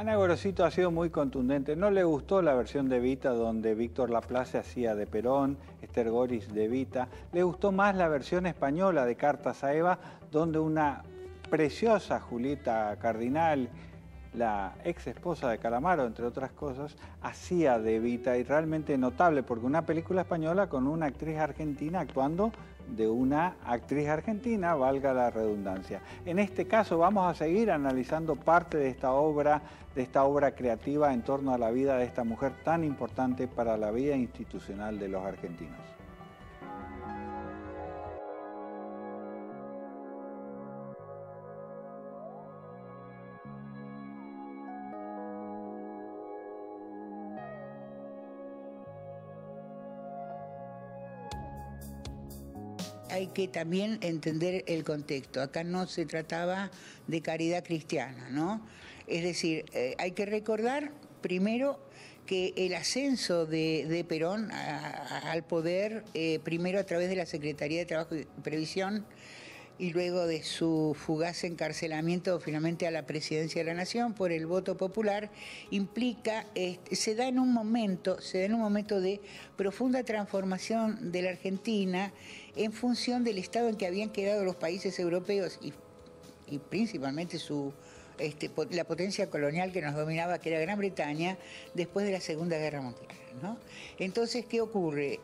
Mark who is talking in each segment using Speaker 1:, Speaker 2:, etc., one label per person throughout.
Speaker 1: Ana Gorosito ha sido muy contundente. No le gustó la versión de Evita donde Víctor Laplace hacía de Perón, Esther Goris de Evita. Le gustó más la versión española de Cartas a Eva, donde una preciosa Julieta Cardinal, la ex esposa de Calamaro, entre otras cosas, hacía de Evita, y realmente notable, porque una película española con una actriz argentina actuando de una actriz argentina, valga la redundancia. En este caso vamos a seguir analizando parte de esta obra creativa en torno a la vida de esta mujer tan importante para la vida institucional de los argentinos.
Speaker 2: Hay que también entender el contexto. Acá no se trataba de caridad cristiana, ¿no? Es decir, hay que recordar primero que el ascenso de Perón al poder, primero a través de la Secretaría de Trabajo y Previsión, y luego de su fugaz encarcelamiento finalmente a la presidencia de la Nación por el voto popular, implica, se da en un momento de profunda transformación de la Argentina en función del estado en que habían quedado los países europeos y principalmente la potencia colonial que nos dominaba, que era Gran Bretaña, después de la Segunda Guerra Mundial, ¿no? Entonces, ¿qué ocurre?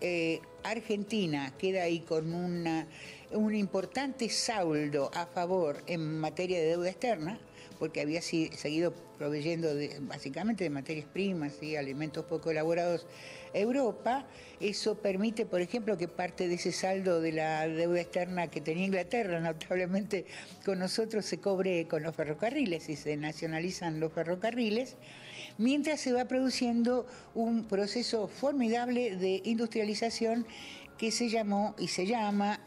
Speaker 2: Argentina queda ahí con un importante saldo a favor en materia de deuda externa, porque había seguido proveyendo básicamente de materias primas y alimentos poco elaborados a Europa. Eso permite, por ejemplo, que parte de ese saldo de la deuda externa que tenía Inglaterra, notablemente con nosotros, se cobre con los ferrocarriles y se nacionalizan los ferrocarriles, mientras se va produciendo un proceso formidable de industrialización que se llamó y se llama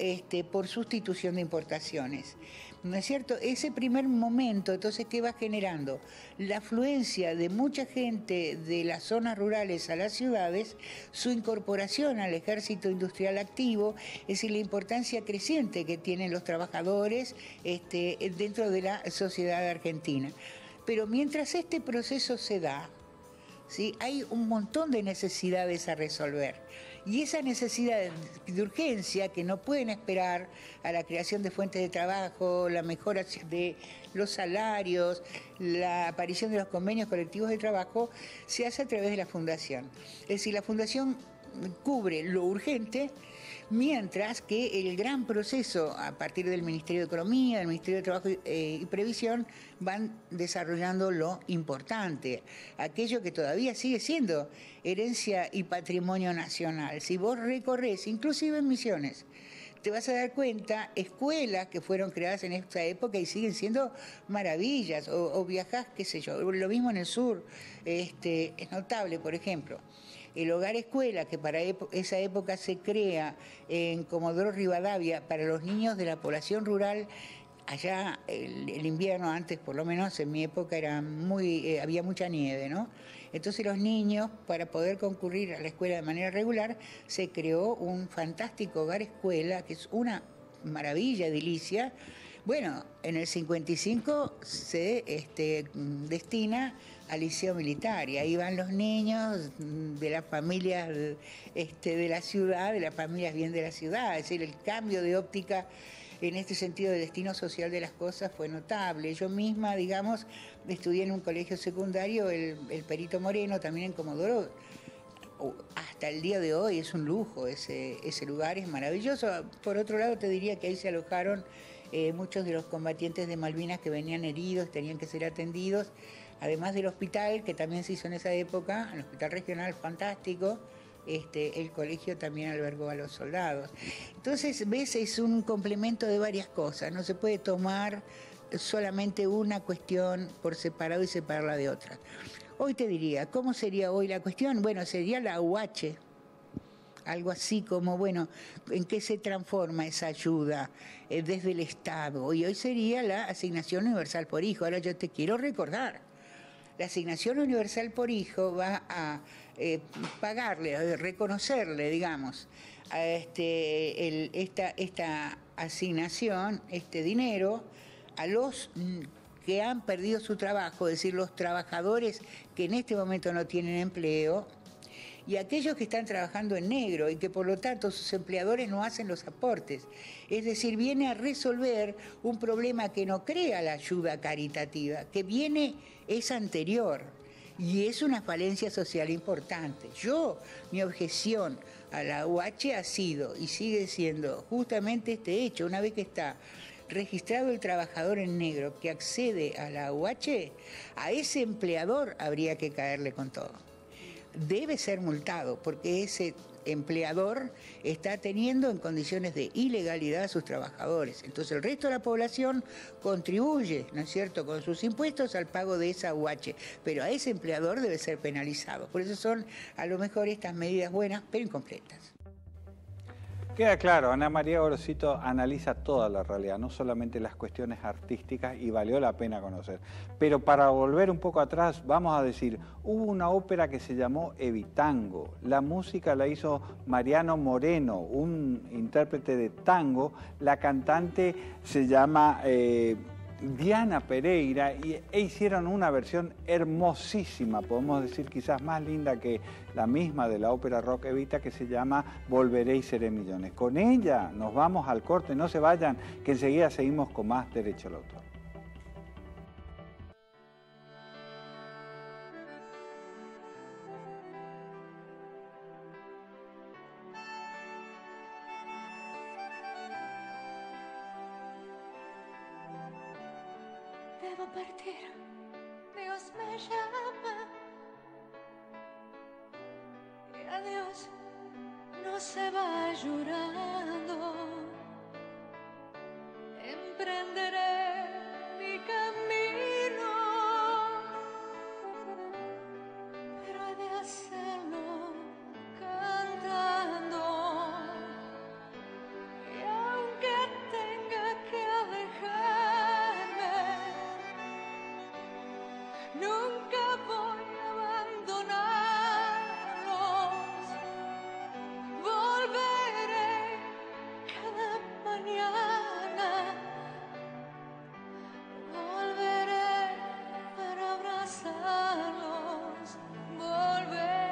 Speaker 2: por sustitución de importaciones. ¿No es cierto? Ese primer momento, entonces, ¿qué va generando? La afluencia de mucha gente de las zonas rurales a las ciudades, su incorporación al ejército industrial activo, es decir, la importancia creciente que tienen los trabajadores dentro de la sociedad argentina. Pero mientras este proceso se da, ¿sí?, hay un montón de necesidades a resolver. Y esa necesidad de urgencia, que no pueden esperar a la creación de fuentes de trabajo, la mejora de los salarios, la aparición de los convenios colectivos de trabajo, se hace a través de la Fundación. Es decir, la Fundación cubre lo urgente, mientras que el gran proceso a partir del Ministerio de Economía, del Ministerio de Trabajo y Previsión, van desarrollando lo importante, aquello que todavía sigue siendo herencia y patrimonio nacional. Si vos recorres, inclusive en Misiones, te vas a dar cuenta, escuelas que fueron creadas en esta época y siguen siendo maravillas, o viajás, qué sé yo, lo mismo en el sur, es notable, por ejemplo. El hogar escuela, que para esa época se crea en Comodoro Rivadavia para los niños de la población rural, allá el invierno, antes por lo menos en mi época era había mucha nieve, ¿no? Entonces los niños, para poder concurrir a la escuela de manera regular, se creó un fantástico hogar escuela, que es una maravilla edilicia. Bueno, en el 55 se destina al liceo militar y ahí van los niños de las familias de la ciudad, de las familias bien de la ciudad. Es decir, el cambio de óptica en este sentido de destino social de las cosas fue notable. Yo misma, digamos, estudié en un colegio secundario, el Perito Moreno, también en Comodoro. Hasta el día de hoy es un lujo, ese lugar es maravilloso. Por otro lado, te diría que ahí se alojaron muchos de los combatientes de Malvinas que venían heridos, tenían que ser atendidos, además del hospital, que también se hizo en esa época, el hospital regional fantástico. El colegio también albergó a los soldados. Entonces, ves, es un complemento de varias cosas, no se puede tomar solamente una cuestión por separado y separarla de otra. Hoy te diría, ¿cómo sería hoy la cuestión? Bueno, sería la UH, algo así como, bueno, ¿en qué se transforma esa ayuda desde el Estado? Y hoy sería la asignación universal por hijo. Ahora yo te quiero recordar, la asignación universal por hijo va a pagarle, a reconocerle, digamos, a esta asignación, este dinero, a los que han perdido su trabajo, es decir, los trabajadores que en este momento no tienen empleo, y aquellos que están trabajando en negro y que por lo tanto sus empleadores no hacen los aportes. Es decir, viene a resolver un problema que no crea la ayuda caritativa, que es anterior y es una falencia social importante. Mi objeción a la UH ha sido y sigue siendo justamente este hecho. Una vez que está registrado el trabajador en negro que accede a la UH, a ese empleador habría que caerle con todo. Debe ser multado porque ese empleador está teniendo en condiciones de ilegalidad a sus trabajadores. Entonces el resto de la población contribuye, ¿no es cierto?, con sus impuestos al pago de esa UH, pero a ese empleador debe ser penalizado. Por eso son a lo mejor estas medidas buenas, pero incompletas.
Speaker 1: Queda claro, Ana María Gorosito analiza toda la realidad, no solamente las cuestiones artísticas, y valió la pena conocer. Pero para volver un poco atrás, vamos a decir, hubo una ópera que se llamó Evitango. La música la hizo Mariano Moreno, un intérprete de tango. La cantante se llama Diana Pereira e hicieron una versión hermosísima, podemos decir quizás más linda que la misma de la ópera rock Evita, que se llama Volveré y seré millones. Con ella nos vamos al corte, no se vayan, que enseguida seguimos con más Derecho al Autor.
Speaker 3: Debo partir, Dios me llama, y a Dios no se va llorando. Emprenderé mi camino, pero he de hacerlo cantando. Y aunque tenga que alejarme, nunca voy a abandonarlos. Volveré cada mañana. Volveré para abrazarlos. Volveré,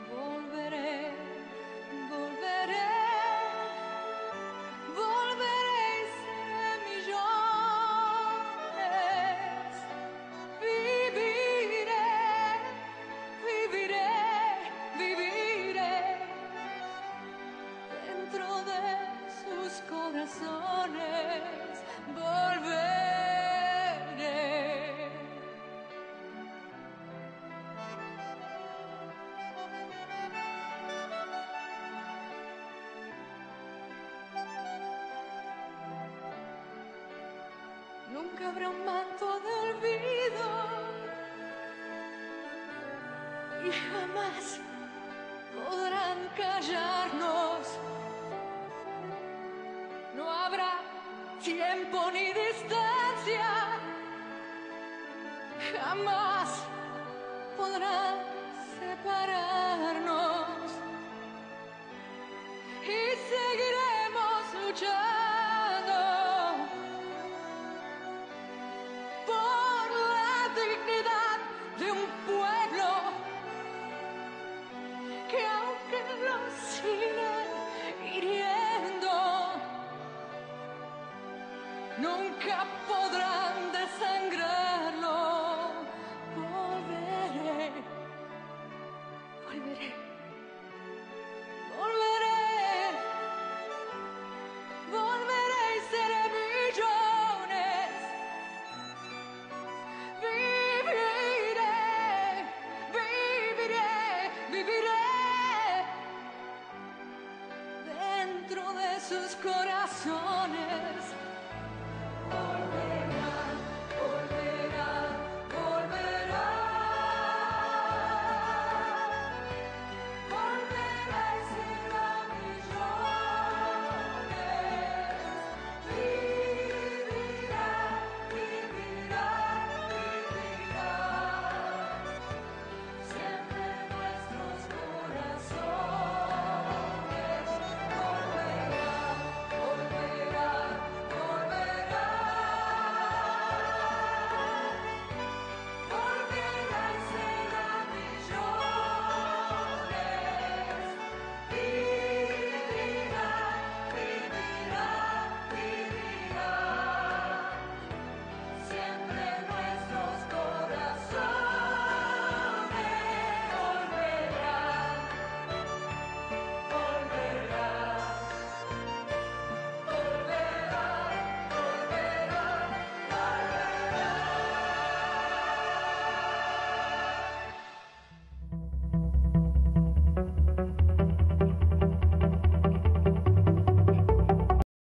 Speaker 3: volveré, volveré. Volveré y seré millones. Viviré, viviré, viviré dentro de sus corazones. Volveré. Nunca habrá un manto de olvido y jamás podrán callarnos. No habrá tiempo ni distancia, jamás podrán separarnos. Y seguiremos luchando por la dignidad de un pueblo que aunque lo sigan hiriendo, nunca podrán desangrarlo. Volveré, volveré, volveré, volveré y seré millones. Viviré, viviré, viviré dentro de sus corazones.